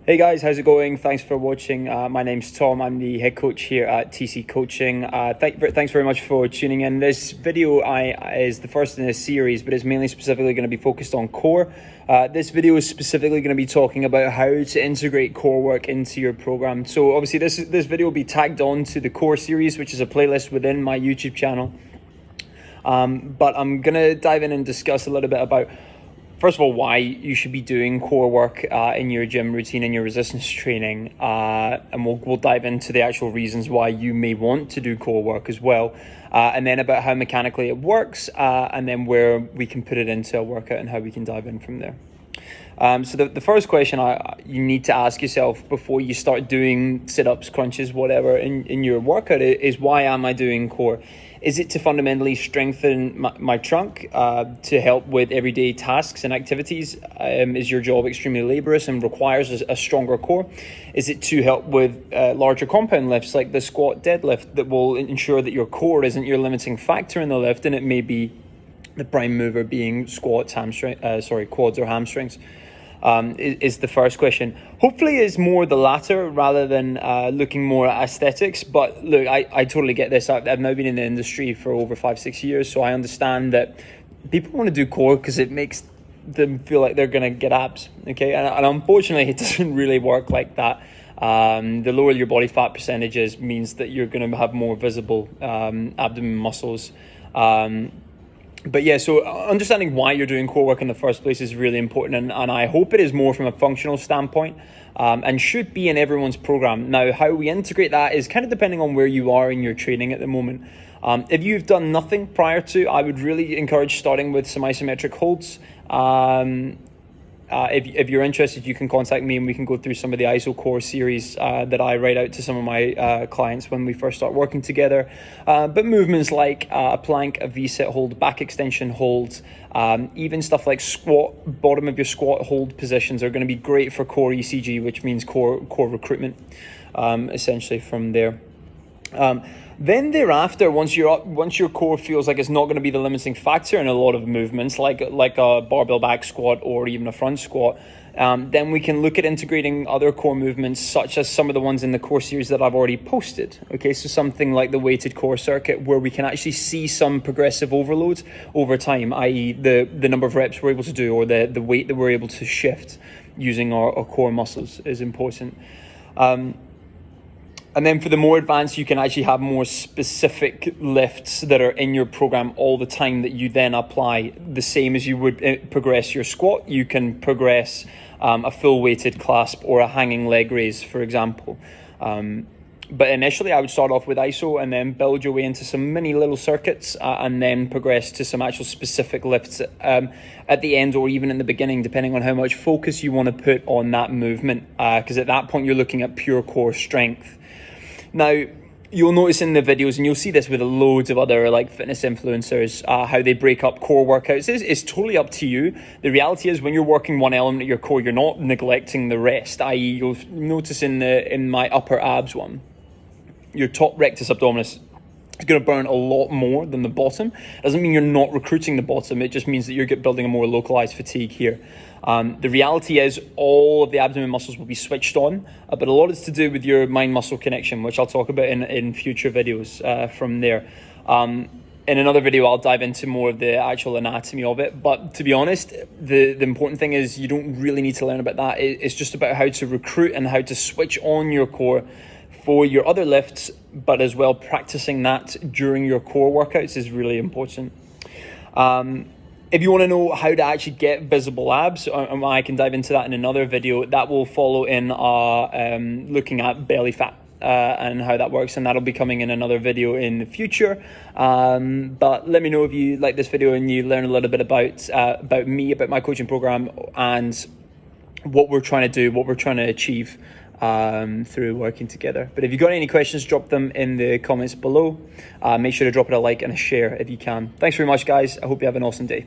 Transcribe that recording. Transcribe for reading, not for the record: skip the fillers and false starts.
Hey guys, how's it going? Thanks for watching. My name's Tom. I'm the head coach here at TC Coaching. Thanks very much for tuning in. This video is the first in a series, but it's mainly specifically going to be focused on core. This video is specifically going to be talking about how to integrate core work into your program. So obviously this video will be tagged on to the core series, which is a playlist within my YouTube channel. But I'm going to dive in and discuss a little bit about, first of all, why you should be doing core work in your gym routine and your resistance training, and we'll dive into the actual reasons why you may want to do core work as well, and then about how mechanically it works, and then where we can put it into a workout and how we can dive in from there. So the first question you need to ask yourself before you start doing sit-ups, crunches, whatever in your workout is, why am I doing core? Is it to fundamentally strengthen my trunk to help with everyday tasks and activities? Is your job extremely laborious and requires a stronger core? Is it to help with larger compound lifts like the squat deadlift that will ensure that your core isn't your limiting factor in the lift, and it may be the prime mover being quads or hamstrings? Is the first question. Hopefully it's more the latter rather than looking more at aesthetics. But look, I totally get this. I've now been in the industry for over 5-6 years, so I understand that people want to do core because it makes them feel like they're going to get abs, okay? And unfortunately, it doesn't really work like that. The lower your body fat percentages means that you're going to have more visible abdomen muscles. But yeah, so understanding why you're doing core work in the first place is really important, and I hope it is more from a functional standpoint, and should be in everyone's program. Now, how we integrate that is kind of depending on where you are in your training at the moment. If you've done nothing prior to, I would really encourage starting with some isometric holds. If you're interested, you can contact me and we can go through some of the ISO core series that I write out to some of my clients when we first start working together. But movements like a plank, a V-sit hold, back extension holds, even stuff like squat, bottom of your squat hold positions are going to be great for core ECG, which means core recruitment, essentially from there. Then thereafter, once your core feels like it's not going to be the limiting factor in a lot of movements, like a barbell back squat or even a front squat, then we can look at integrating other core movements, such as some of the ones in the core series that I've already posted. Okay, so something like the weighted core circuit, where we can actually see some progressive overloads over time, i.e. the number of reps we're able to do, or the weight that we're able to shift using our core muscles is important. And then for the more advanced, you can actually have more specific lifts that are in your program all the time that you then apply. The same as you would progress your squat, you can progress a full weighted clasp or a hanging leg raise, for example. But initially I would start off with ISO and then build your way into some mini little circuits, and then progress to some actual specific lifts at the end, or even in the beginning, depending on how much focus you want to put on that movement, because at that point you're looking at pure core strength. Now, you'll notice in the videos, and you'll see this with loads of other like fitness influencers, how they break up core workouts. It's totally up to you. The reality is, when you're working one element of your core, you're not neglecting the rest. I.e., you'll notice in my upper abs one, your top rectus abdominis is going to burn a lot more than the bottom. It doesn't mean you're not recruiting the bottom. It just means that you're building a more localized fatigue here. The reality is all of the abdomen muscles will be switched on, but a lot is to do with your mind-muscle connection, which I'll talk about in future videos from there. In another video, I'll dive into more of the actual anatomy of it. But to be honest, the important thing is you don't really need to learn about that. It's just about how to recruit and how to switch on your core for your other lifts, but as well practicing that during your core workouts is really important. If you want to know how to actually get visible abs, I can dive into that in another video. That will follow in looking at belly fat and how that works, and that'll be coming in another video in the future. But let me know if you like this video and you learn a little bit about me, about my coaching program, and what we're trying to do, what we're trying to achieve through working together. But if you've got any questions, drop them in the comments below. Make sure to drop it a like and a share if you can. Thanks very much, guys. I hope you have an awesome day.